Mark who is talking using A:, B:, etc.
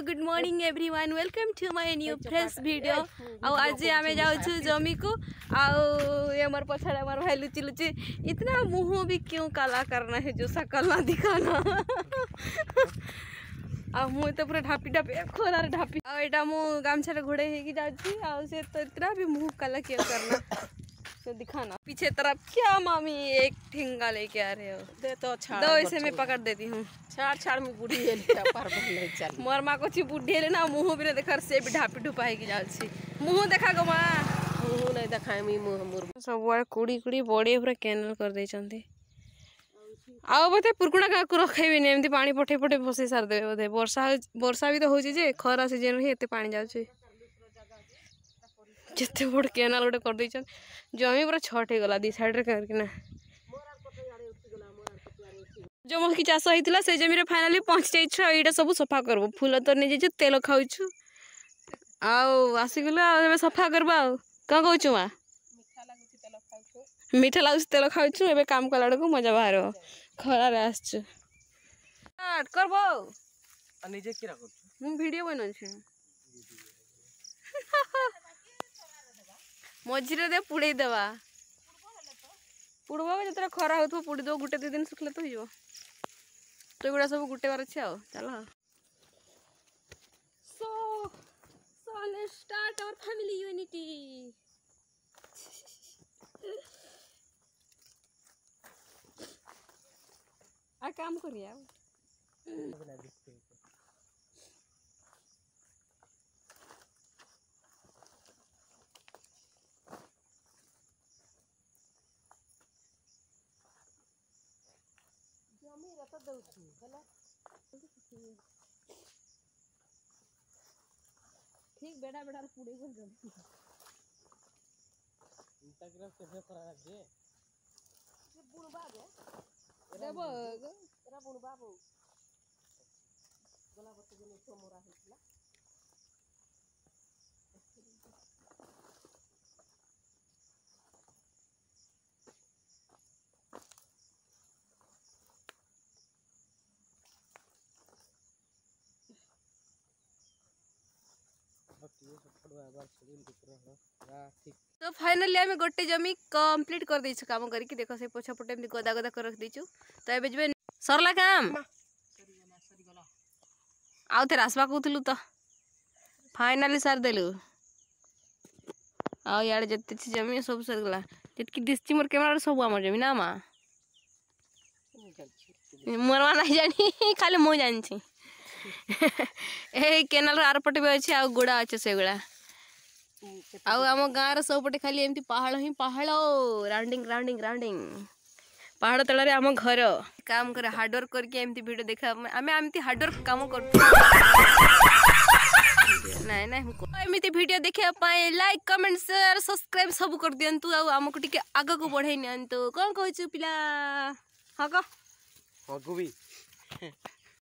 A: Good morning everyone welcome to my new fresh video. आज आम जाऊँ जमी को आमर पछाड़े हमार भाई लुची लुची इतना मुँह भी क्यों काला करना है जो सकल ना दिखाना आ मुँह तो पूरा ढापी ढापी खोलार ढापी आटा मु गामछा घोड़े होगी जाऊँ तो इतना भी मुँह काला क्यों करना तो दिखाना। पीछे तरफ क्या मामी एक ठेंगा लेके आ रहे हो दे तो दो इसे मैं पकड़ देती हूँ।
B: छाड़ में बुढ़ी
A: मोर माँ को बुढ़ी है ना मुँह भी नहीं देखा से भी ढापी ढुपाई जाऊँ मुँह देखा गो माँ
B: मुँह नहीं देखा मुँह
A: सब कुड़ी कुड़ी बड़े पूरा कैनल कर देते आउ बोधे पुरकुड़ा क्या रखेबी एमती पानी पठे पठे फसई सारिदे बोधे वर्षा भी तो हो खरा सीजन ही एत पा जाऊे जिते बड़ केनाल गोटे कर जमी पूरा छट हो गला दी साइड करना जम की चाष होता से जमी फाइनाली पहुँची जाइए सब सफा करब फूल तो नहीं जाइए तेल खाऊ आसीगला सफा करवा कौन कहूँ माँ मीठा लगुच तेल खाऊ ए काम कला को मजा बाहर खरार वीडियो बन मझे दे पुड़े देवा पुड़वा जो खरा हो पुड़ी दो गुटे दो दिन सुखले तो हो तो एगुड़ा सब गुटे बार अच्छे चल so let's start our family unity आ काम करिए ठीक बेड़ा बेड़ा पुड़े तो फाइनली आम गोटे जमी कंप्लीट कर देछु काम करके देखो से पोछा पटे एमती गदा गदा कर रख देछु तो एबे जबे सरला काम आउ थे आसवा कहतलु तो फाइनली सार देलु आ यार जत्ते जमी सब सर गला जतकी दिसची मोर कैमरा सब हमर जमी ना मां मोर मा नहीं जानी खाली मो जानी ए केनाल आरपटे भी अच्छे आ गुड़ा अच्छे से गुड़ा आम गाँव सब पटे खाली एमती पहाड़ ही पहाड़ राउंडिंग राउंडिंग राउंडिंग पहाड़ तल आम घर काम करे हार्डवर्क करके एमती वीडियो देखा आम एमती हार्डवर्क काम कर नहीं नहीं एमती वीडियो देखा लाइक कमेंट शेयर सब्सक्राइब सब कर दिंतु आमको टिके आग को बढ़ाई नियंतु कौन कहू पिला हाँ कह